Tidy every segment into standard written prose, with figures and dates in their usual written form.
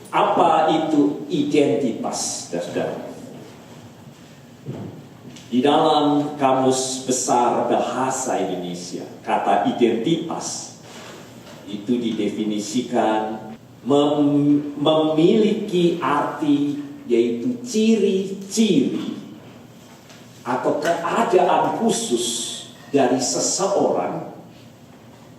Apa itu identitas, saudara? Di dalam Kamus Besar Bahasa Indonesia, kata identitas itu didefinisikan memiliki arti yaitu ciri-ciri atau keadaan khusus dari seseorang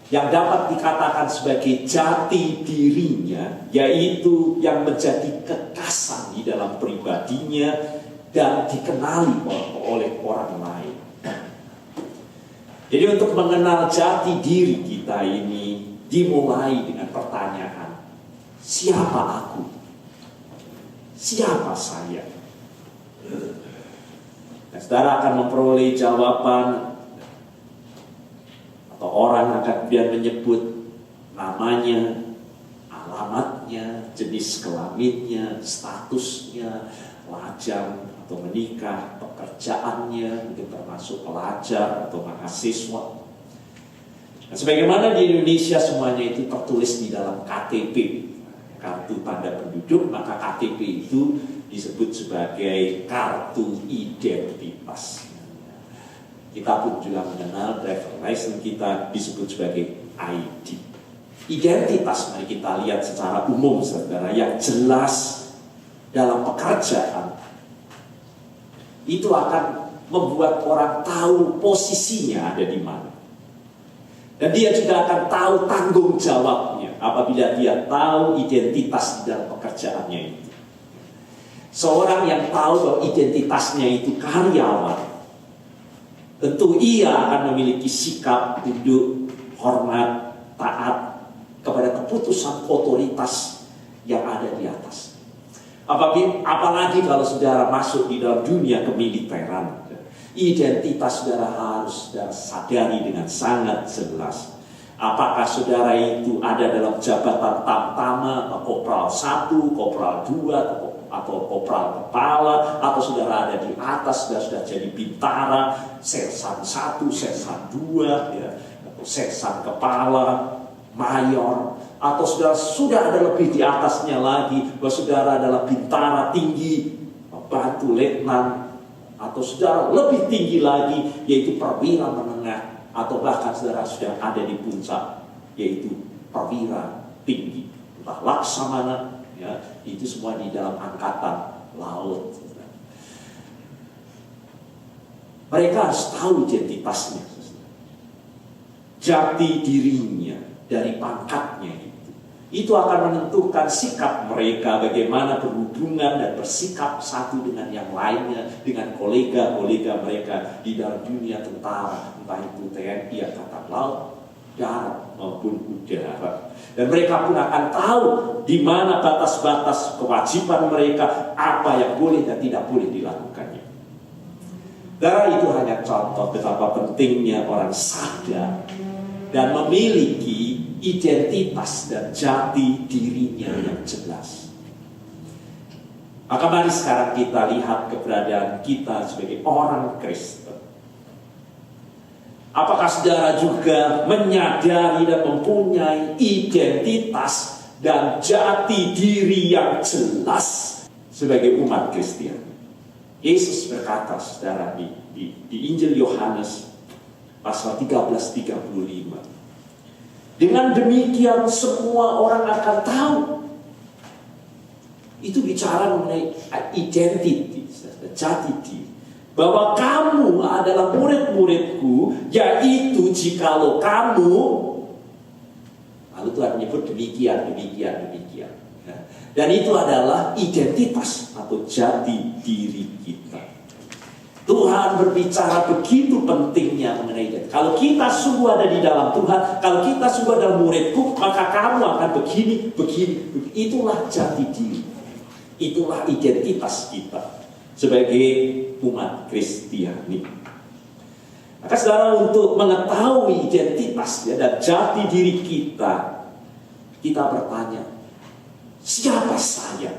yang dapat dikatakan sebagai jati dirinya, yaitu yang menjadi kekasan di dalam pribadinya dan dikenali oleh orang lain. Jadi untuk mengenal jati diri kita ini dimulai dengan pertanyaan, siapa aku? Siapa saya? Nah, saudara akan memperoleh jawaban, atau orang akan kemudian menyebut namanya, alamatnya, jenis kelaminnya, statusnya, lajang atau menikah, pekerjaannya, mungkin termasuk pelajar atau mahasiswa. Nah, sebagaimana di Indonesia semuanya itu tertulis di dalam KTP, kartu tanda penduduk, maka KTP itu disebut sebagai kartu identitas. Kita pun juga mengenal driver license kita disebut sebagai ID. Identitas mari kita lihat secara umum, saudara, yang jelas dalam pekerjaan itu akan membuat orang tahu posisinya ada di mana. Dan dia juga akan tahu tanggung jawabnya apabila dia tahu identitas di dalam pekerjaannya itu. Seorang yang tahu bahwa identitasnya itu karyawan, tentu ia akan memiliki sikap tunduk, hormat, taat kepada keputusan otoritas yang ada di atas. Apalagi kalau saudara masuk di dalam dunia kemiliteran, identitas saudara harus saudara sadari dengan sangat jelas. Apakah saudara itu ada dalam jabatan tamtama, kopral 1, kopral 2, atau kopral kepala, atau saudara ada di atas, sudah jadi bintara, sersan 1, sersan 2, ya, atau sersan kepala, mayor, atau saudara sudah ada lebih di atasnya lagi, bahwa saudara adalah bintara tinggi, bantu letnan, atau saudara lebih tinggi lagi, yaitu perwira menengah, atau bahkan saudara sudah ada di puncak, yaitu perwira tinggi, entah laksamana, ya, itu semua di dalam angkatan laut. Mereka harus tahu identitasnya, jati dirinya dari pangkatnya itu. Itu akan menentukan sikap mereka, bagaimana berhubungan dan bersikap satu dengan yang lainnya, dengan kolega-kolega mereka di dalam dunia tentara, entah itu TNI, Angkatan Laut, darat maupun udara. Dan mereka pun akan tahu di mana batas-batas kewajiban mereka, apa yang boleh dan tidak boleh dilakukannya. Dan itu hanya contoh betapa pentingnya orang sadar dan memiliki identitas dan jati dirinya yang jelas. Maka mari sekarang kita lihat keberadaan kita sebagai orang Kristen. Apakah saudara juga menyadari dan mempunyai identitas dan jati diri yang jelas sebagai umat Kristen? Yesus berkata, saudara, di Injil Yohanes pasal 13:35. Dengan demikian semua orang akan tahu. Itu bicara mengenai identity, jati diri. Bahwa kamu adalah murid-muridku, yaitu jikalau kamu, lalu Tuhan menyebut demikian. Dan itu adalah identitas atau jati diri kita. Tuhan berbicara begitu pentingnya mengenai itu. Kalau kita sungguh ada di dalam Tuhan, kalau kita sungguh adalah muridku, maka kamu akan begini. Itulah jati diri. Itulah identitas kita sebagai umat Kristiani. Maka saudara, untuk mengetahui identitas dan jati diri kita bertanya, siapa saya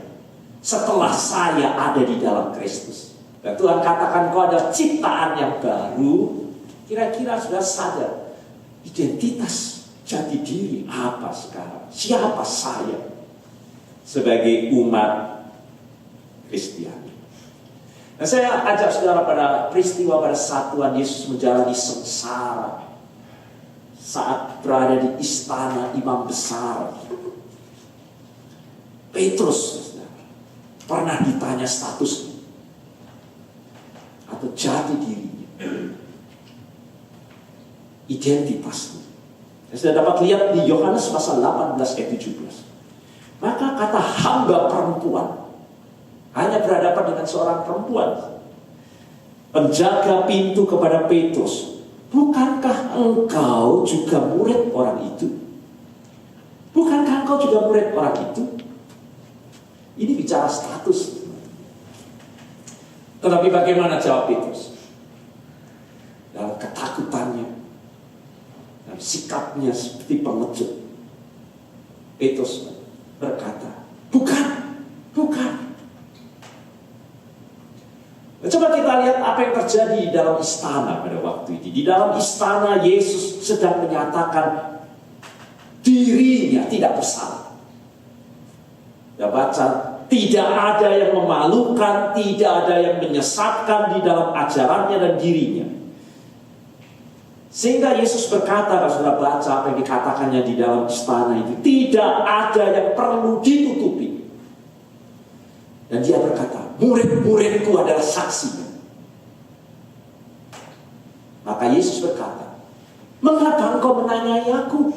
setelah saya ada di dalam Kristus? Dan Tuhan katakan kau adalah ciptaan yang baru. Kira-kira sudah sadar identitas jati diri apa sekarang? Siapa saya? sebagai umat Kristiani. Nah, saya ajak saudara pada peristiwa pada saat Tuhan Yesus menjalani sengsara saat berada di istana imam besar. Petrus pernah ditanya statusnya atau jati dirinya, identitasnya. Saya dapat lihat di Yohanes pasal 18 ayat 17. Maka kata hamba perempuan, hanya berhadapan dengan seorang perempuan, penjaga pintu kepada Petrus, bukankah engkau juga murid orang itu? Bukankah engkau juga murid orang itu? Ini bicara status. Tetapi bagaimana jawab Petrus? Dalam ketakutannya, dalam sikapnya seperti pengecut, Petrus berkata, bukan. Coba kita lihat apa yang terjadi di dalam istana pada waktu ini. Di dalam istana Yesus sedang menyatakan dirinya tidak bersalah. Ya, baca, tidak ada yang memalukan, tidak ada yang menyesatkan di dalam ajarannya dan dirinya. Sehingga Yesus berkata, kalau sudah baca apa yang dikatakannya di dalam istana itu, tidak ada yang perlu ditutupi. Dan dia berkata, murid-muridku adalah saksinya. Maka Yesus berkata, mengapa engkau menanyai aku?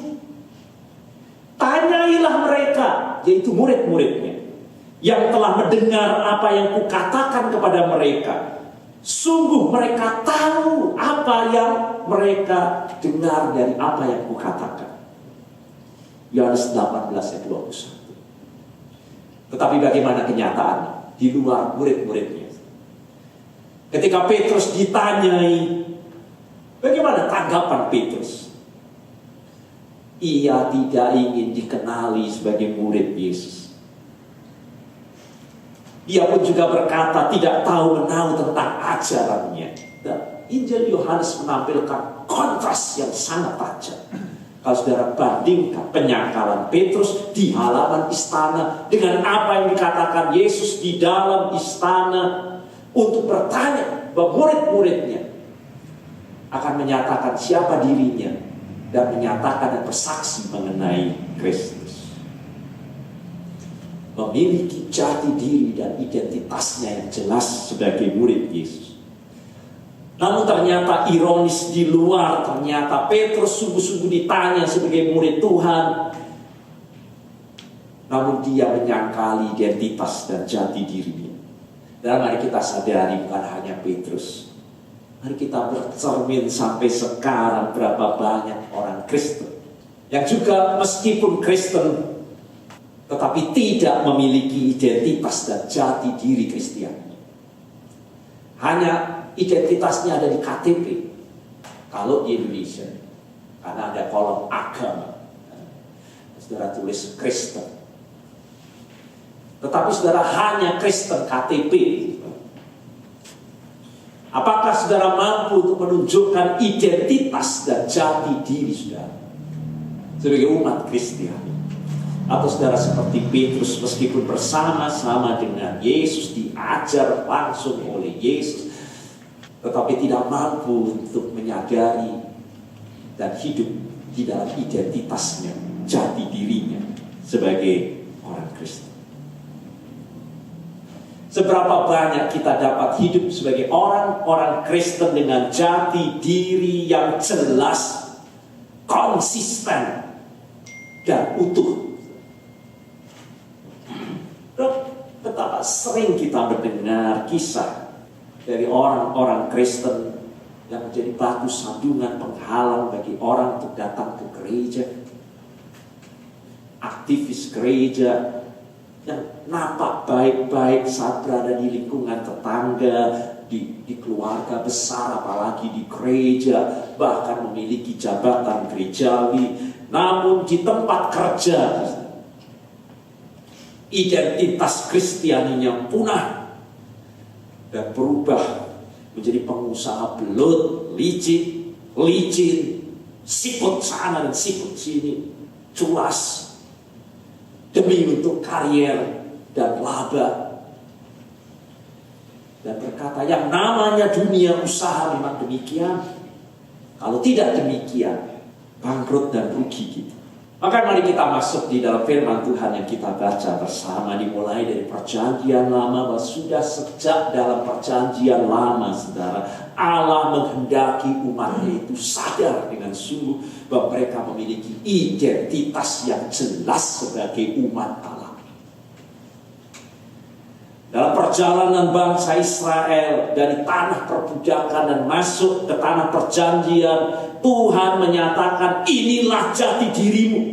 Tanyailah mereka, yaitu murid-muridnya, yang telah mendengar apa yang kukatakan kepada mereka. Sungguh mereka tahu apa yang mereka dengar dari apa yang kukatakan. Yohanes 18 ayat 21. Tetapi bagaimana kenyataannya di luar murid-muridnya? Ketika Petrus ditanyai, bagaimana tanggapan Petrus? Ia tidak ingin dikenali sebagai murid Yesus. Dia pun juga berkata tidak tahu menahu tentang ajarannya. Dan Injil Yohanes menampilkan kontras yang sangat tajam. Kalau saudara bandingkan penyangkalan Petrus di halaman istana dengan apa yang dikatakan Yesus di dalam istana untuk bertanya bahwa murid-muridnya akan menyatakan siapa dirinya dan menyatakan dan bersaksi mengenai Kristus. Memiliki jati diri dan identitasnya yang jelas sebagai murid Yesus. Namun ternyata ironis, di luar ternyata Petrus sungguh-sungguh ditanya sebagai murid Tuhan. Namun dia menyangkali identitas dan jati dirinya. Dan mari kita sadari bukan hanya Petrus. Mari kita bercermin sampai sekarang berapa banyak orang Kristen yang juga meskipun Kristen tetapi tidak memiliki identitas dan jati diri Kristiani. Hanya identitasnya ada di KTP. Kalau di Indonesia, karena ada kolom agama, saudara tulis Kristen. Tetapi saudara hanya Kristen KTP. Apakah saudara mampu untuk menunjukkan identitas dan jati diri saudara sebagai umat Kristiani? Atau saudara seperti Petrus, meskipun bersama-sama dengan Yesus, diajar langsung oleh Yesus, tetapi tidak mampu untuk menyadari dan hidup di dalam identitasnya, jati dirinya sebagai orang Kristen. Seberapa banyak kita dapat hidup sebagai orang-orang Kristen dengan jati diri yang jelas, konsisten, dan utuh. Betapa sering kita mendengar kisah dari orang-orang Kristen yang menjadi batu sandungan penghalang bagi orang untuk datang ke gereja. Aktivis gereja yang nampak baik-baik saat berada di lingkungan tetangga, di keluarga besar, apalagi di gereja, bahkan memiliki jabatan gerejawi. Namun di tempat kerja, identitas Kristianinya punah dan berubah menjadi pengusaha belut, licin, sikut sana dan sikut sini, culas. demi untuk karier dan laba. Dan berkata, yang namanya dunia usaha memang demikian. Kalau tidak demikian, bangkrut dan rugi kita. Maka mari kita masuk di dalam firman Tuhan yang kita baca bersama, dimulai dari Perjanjian Lama, bahwa sudah sejak dalam Perjanjian Lama, saudara, Allah menghendaki umatnya itu sadar dengan sungguh bahwa mereka memiliki identitas yang jelas sebagai umat Allah. Dalam perjalanan bangsa Israel dari tanah perbudakan dan masuk ke tanah perjanjian, Tuhan menyatakan, inilah jati dirimu,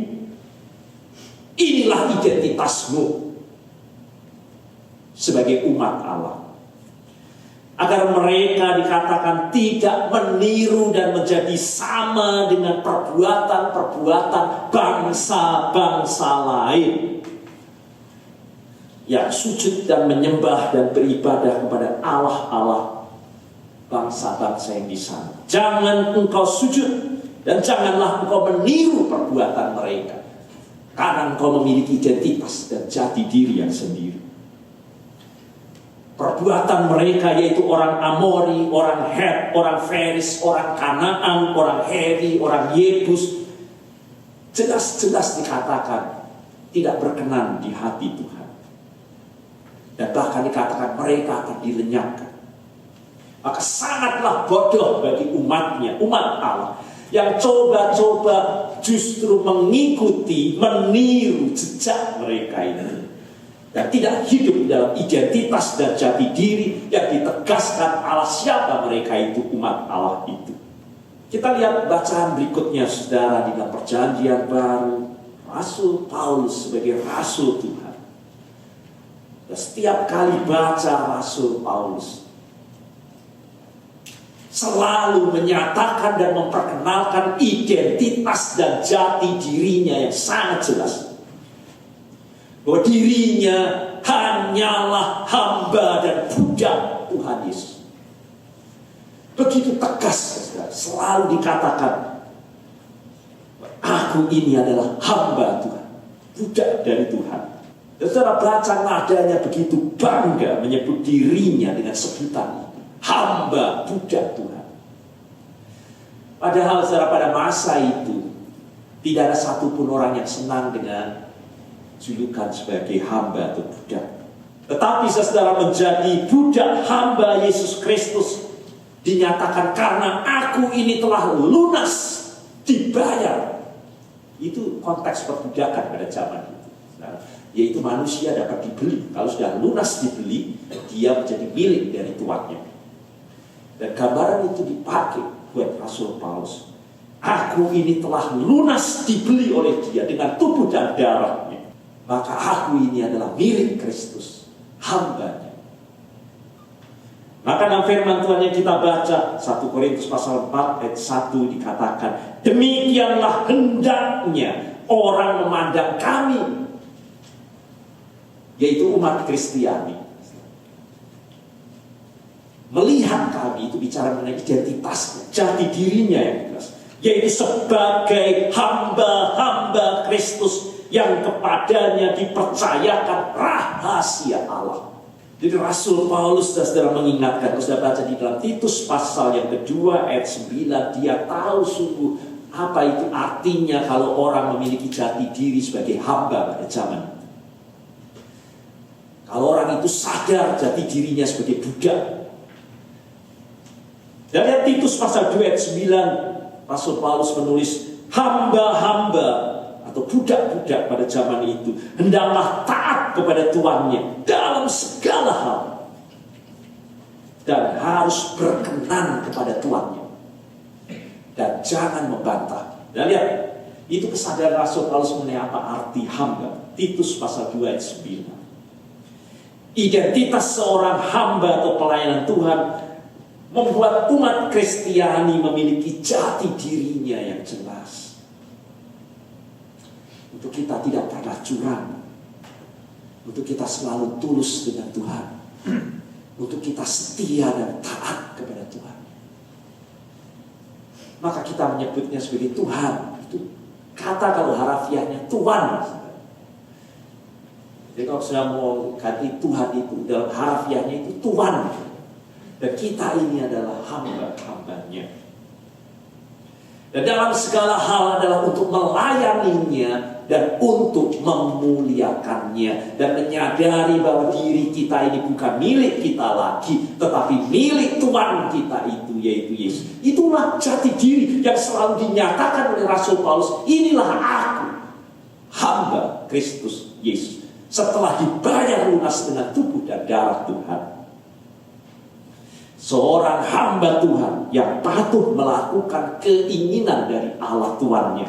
inilah identitasmu sebagai umat Allah. Agar mereka dikatakan tidak meniru dan menjadi sama dengan perbuatan-perbuatan bangsa-bangsa lain yang sujud dan menyembah dan beribadah kepada Allah-Allah bangsa-bangsa yang di sana. Jangan engkau sujud dan janganlah engkau meniru perbuatan mereka, karena engkau memiliki identitas dan jati diri yang sendiri. Perbuatan mereka yaitu orang Amori, orang Het, orang Feris, orang Kanaan, orang Heri, orang Yebus, jelas-jelas dikatakan tidak berkenan di hati Tuhan. Dan bahkan dikatakan mereka akan dilenyapkan. Maka sangatlah bodoh bagi umatnya, umat Allah, yang coba-coba justru mengikuti, meniru jejak mereka ini. Dan tidak hidup dalam identitas dan jati diri yang ditegaskan Allah siapa mereka itu, umat Allah itu. Kita lihat bacaan berikutnya, saudara, di dalam Perjanjian Baru, Rasul Paulus sebagai Rasul Tuhan. Setiap kali baca Rasul Paulus selalu menyatakan dan memperkenalkan identitas dan jati dirinya yang sangat jelas. Bahwa dirinya hanyalah hamba dan budak Tuhan Yesus. Begitu tegas, selalu dikatakan, aku ini adalah hamba Tuhan, budak dari Tuhan. Dan saudara baca nadanya begitu bangga menyebut dirinya dengan sebutan hamba budak Tuhan. Padahal saudara, pada masa itu tidak ada satupun orang yang senang dengan julukan sebagai hamba atau budak. Tetapi saudara, menjadi budak hamba Yesus Kristus dinyatakan karena aku ini telah lunas dibayar. Itu konteks perbudakan pada zaman itu, saudara. Yaitu manusia dapat dibeli. Kalau sudah lunas dibeli, dia menjadi milik dari tuannya. Dan gambaran itu dipakai buat Rasul Paulus. Aku ini telah lunas dibeli oleh dia dengan tubuh dan darahnya. Maka aku ini adalah milik Kristus, hambanya. Maka dalam firman Tuhan yang kita baca 1 Korintus pasal 4 ayat 1 dikatakan, demikianlah hendaknya orang memandang kami, yaitu umat Kristiani. Melihat kami itu bicara mengenai identitasnya, jati dirinya yang jelas, yaitu sebagai hamba-hamba Kristus yang kepadanya dipercayakan rahasia Allah. Jadi Rasul Paulus saudara mengingatkan, sudah baca di dalam Titus pasal yang kedua ayat 9, dia tahu sungguh apa itu artinya kalau orang memiliki jati diri sebagai hamba pada zaman itu. Kalau orang itu sadar jati dirinya sebagai budak. Dan lihat Titus pasal 2 ayat 9, Rasul Paulus menulis, hamba-hamba atau budak-budak pada zaman itu hendaklah taat kepada tuannya dalam segala hal dan harus berkenan kepada tuannya dan jangan membantah. Dan lihat, itu kesadaran Rasul Paulus mengenai apa arti hamba. Titus pasal 2 ayat 9. Identitas seorang hamba atau pelayanan Tuhan membuat umat Kristiani memiliki jati dirinya yang jelas. Untuk kita tidak pernah curang, untuk kita selalu tulus dengan Tuhan, untuk kita setia dan taat kepada Tuhan. Maka kita menyebutnya sebagai Tuhan. Itu kata kalau harafiahnya Tuhan. Jadi kalau sudah mau ganti Tuhan itu dalam harafiahnya itu Tuhan. Dan kita ini adalah hamba-hambanya. Dan dalam segala hal adalah untuk melayaninya dan untuk memuliakannya. Dan menyadari bahwa diri kita ini bukan milik kita lagi, tetapi milik Tuhan kita itu, yaitu Yesus. Itulah jati diri yang selalu dinyatakan oleh Rasul Paulus. Inilah aku, hamba Kristus Yesus, setelah dibayar lunas dengan tubuh dan darah Tuhan. Seorang hamba Tuhan yang patuh melakukan keinginan dari Allah Tuhannya.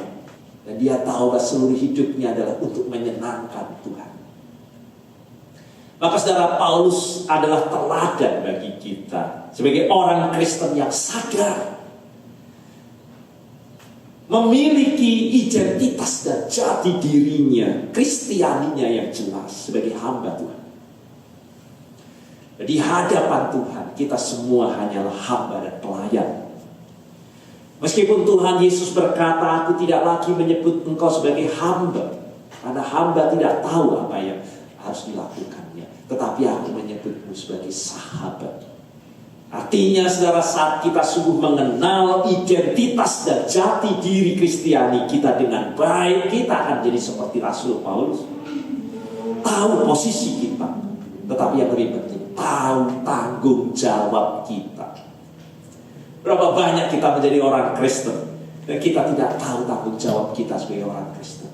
Dan dia tahu bahwa seluruh hidupnya adalah untuk menyenangkan Tuhan. Maka saudara, Paulus adalah teladan bagi kita sebagai orang Kristen yang sadar, memiliki identitas dan jati dirinya, Kristianinya yang jelas sebagai hamba Tuhan. Di hadapan Tuhan, kita semua hanyalah hamba dan pelayan. Meskipun Tuhan Yesus berkata, aku tidak lagi menyebut engkau sebagai hamba, karena hamba tidak tahu apa yang harus dilakukannya. Tetapi aku menyebutmu sebagai sahabat. Artinya saudara, saat kita sungguh mengenal identitas dan jati diri Kristiani kita dengan baik, kita akan jadi seperti Rasul Paulus. Tahu posisi kita, tetapi yang lebih penting, tahu tanggung jawab kita. Berapa banyak kita menjadi orang Kristen dan kita tidak tahu tanggung jawab kita sebagai orang Kristen.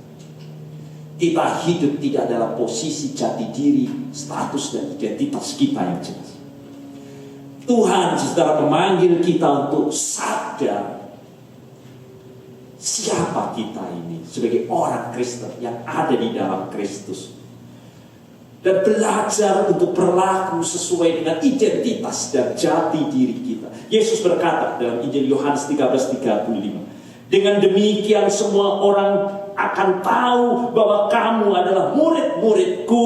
Kita hidup tidak dalam posisi jati diri, status dan identitas kita yang jelas. Tuhan saudara memanggil kita untuk sadar siapa kita ini sebagai orang Kristen yang ada di dalam Kristus. Dan belajar untuk berlaku sesuai dengan identitas dan jati diri kita. Yesus berkata dalam Injil Yohanes 13:35, dengan demikian semua orang akan tahu bahwa kamu adalah murid-muridku,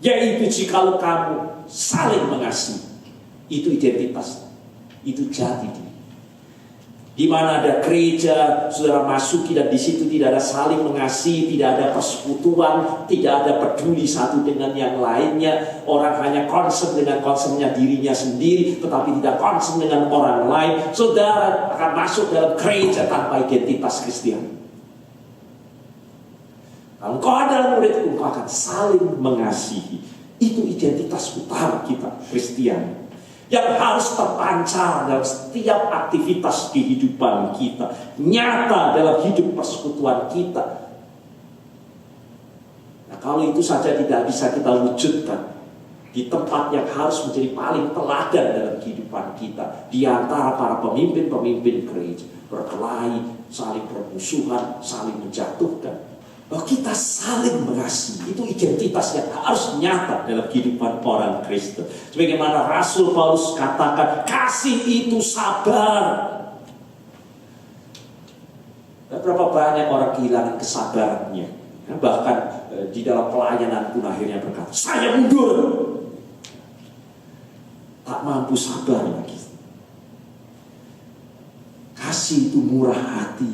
yaitu jikalau kamu saling mengasihi. Itu identitas, itu jati diri. Di mana ada gereja, saudara masuki dan di situ tidak ada saling mengasihi, tidak ada persekutuan, tidak ada peduli satu dengan yang lainnya. Orang hanya concern dengan concernnya dirinya sendiri, tetapi tidak concern dengan orang lain. Saudara akan masuk dalam gereja tanpa identitas Kristiani. Kalau engkau adalah muridku, engkau akan saling mengasihi. Itu identitas utama kita Kristiani, yang harus terpancar dalam setiap aktivitas kehidupan kita, nyata dalam hidup persekutuan kita. Nah, kalau itu saja tidak bisa kita wujudkan di tempat yang harus menjadi paling teladan dalam kehidupan kita, di antara para pemimpin-pemimpin gereja, berkelahi, saling bermusuhan, saling menjatuhkan, bahwa kita saling mengasihi, itu identitas yang harus nyata dalam kehidupan orang Kristen. Sebagaimana Rasul Paulus katakan, kasih itu sabar. Dan berapa banyak orang kehilangan kesabarannya. Bahkan di dalam pelayanan pun akhirnya berkata, saya mundur. Tak mampu sabar lagi. Kasih itu murah hati,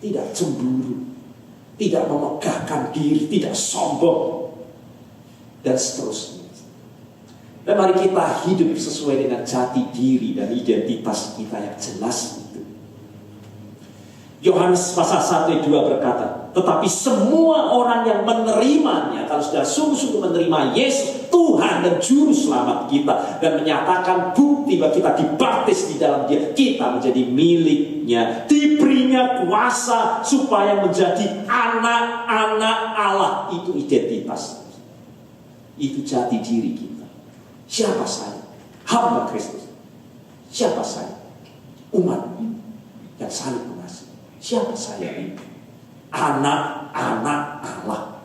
tidak cemburu, tidak memegahkan diri, tidak sombong, dan seterusnya. Dan mari kita hidup sesuai dengan jati diri dan identitas kita yang jelas itu. Yohanes pasal 1 ayat 2 berkata, tetapi semua orang yang menerimanya, kalau sudah sungguh-sungguh menerima Yesus, Tuhan dan Juru Selamat kita, dan menyatakan bukti bahwa kita dibaptis di dalam Dia, kita menjadi miliknya, diberinya kuasa supaya menjadi anak-anak Allah. Itu identitas, itu jati diri kita. Siapa saya? Hamba Kristus. Siapa saya? Umat yang saling mengasihi. Siapa saya ini? Anak-anak Allah.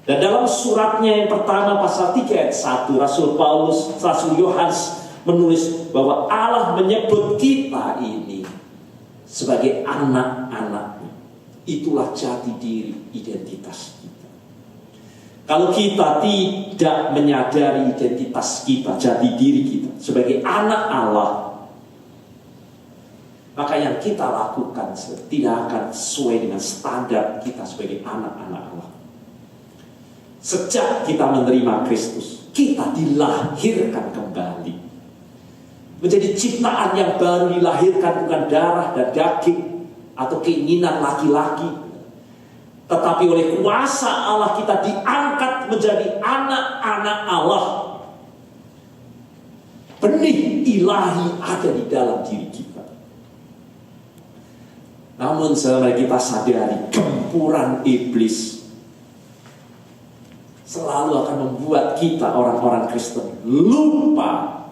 Dan dalam suratnya yang pertama pasal 3 ayat 1, Rasul Yohanes menulis bahwa Allah menyebut kita ini sebagai anak-anaknya. Itulah jati diri identitas kita. Kalau kita tidak menyadari identitas kita, jati diri kita sebagai anak Allah, maka yang kita lakukan tidak akan sesuai dengan standar kita sebagai anak-anak Allah. Sejak kita menerima Kristus, kita dilahirkan kembali. Menjadi ciptaan yang baru, dilahirkan bukan darah dan daging atau keinginan laki-laki, tetapi oleh kuasa Allah kita diangkat menjadi anak-anak Allah. Benih ilahi ada di dalam diri kita. Namun selama kita sadari, gempuran iblis selalu akan membuat kita orang-orang Kristen lupa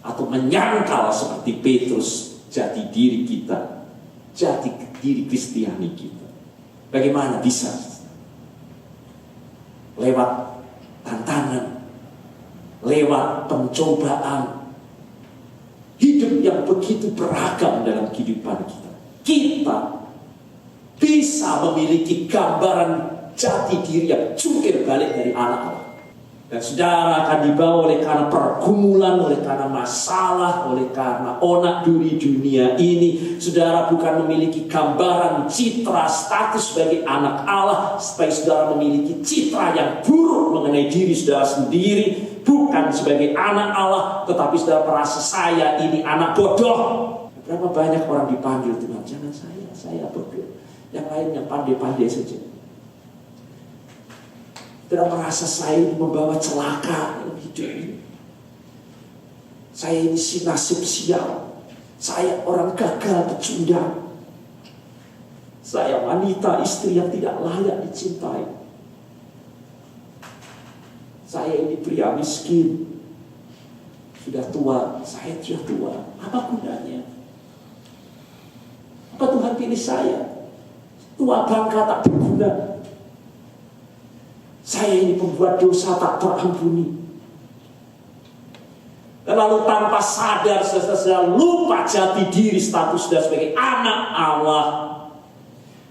atau menyangkal seperti Petrus jati diri kita, jati diri Kristiani kita. Bagaimana bisa? Lewat tantangan, lewat pencobaan, hidup yang begitu beragam dalam kehidupan kita. Kita bisa memiliki gambaran jati diri yang jungkir balik dari anak Allah. Dan saudara akan dibawa oleh karena pergumulan, oleh karena masalah, oleh karena onak duri dunia ini. Saudara bukan memiliki gambaran citra status sebagai anak Allah, supaya saudara memiliki citra yang buruk mengenai diri saudara sendiri. Bukan sebagai anak Allah, tetapi saudara merasa saya ini anak bodoh. Berapa banyak orang dipanggil Tuhan, jangan saya bodoh. Yang lain yang pandai-pandai saja. Saudara merasa saya ini membawa celaka dalam hidup ini. Saya ini si nasib sial. Saya orang gagal pecundang. Saya wanita istri yang tidak layak dicintai. Saya ini pria miskin. Sudah tua, saya sudah tua. Apa gunanya? Apa Tuhan pilih saya? Tua bangka tak berguna. Saya ini pembuat dosa tak terampuni. Dan lalu tanpa sadar, saudara lupa jati diri status saudara sebagai anak Allah.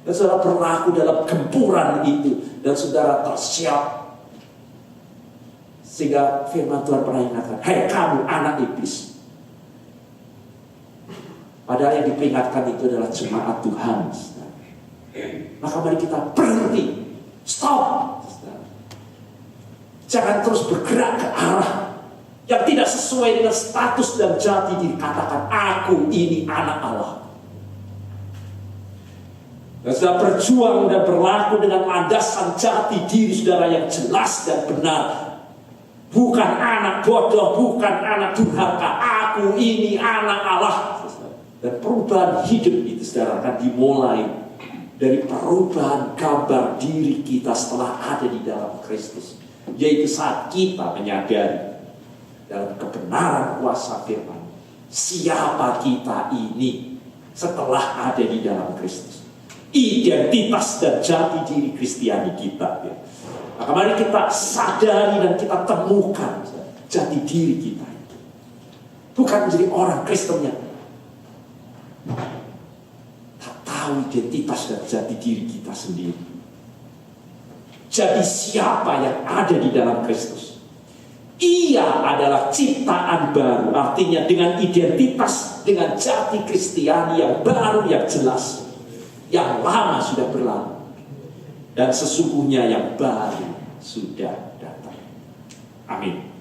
Dan saudara berlaku dalam gempuran itu. Dan saudara tersiap. Sehingga firman Tuhan pernah ingatkan, hai kamu anak iblis. Padahal yang diperingatkan itu adalah jemaat Tuhan. Maka mari kita berhenti. Stop. Jangan terus bergerak ke arah yang tidak sesuai dengan status dan jati diri. Katakan, aku ini anak Allah. Dan saudara berjuang dan berlaku dengan landasan jati diri saudara yang jelas dan benar. Bukan anak bodoh, bukan anak durhaka. Aku ini anak Allah. Dan perubahan hidup itu saudara akan dimulai dari perubahan gambar diri kita setelah ada di dalam Kristus. Yaitu saat kita menyadari dalam kebenaran kuasa firman siapa kita ini setelah ada di dalam Kristus. Identitas dan jati diri Kristiani kita. Maka mari kita sadari dan kita temukan jati diri kita itu. Bukan menjadi orang Kristen yang tak tahu identitas dan jati diri kita sendiri. Jadi siapa yang ada di dalam Kristus? Ia adalah ciptaan baru. Artinya dengan identitas, dengan jati Kristiani yang baru, yang jelas. Yang lama sudah berlalu. Dan sesungguhnya yang baru sudah datang. Amin.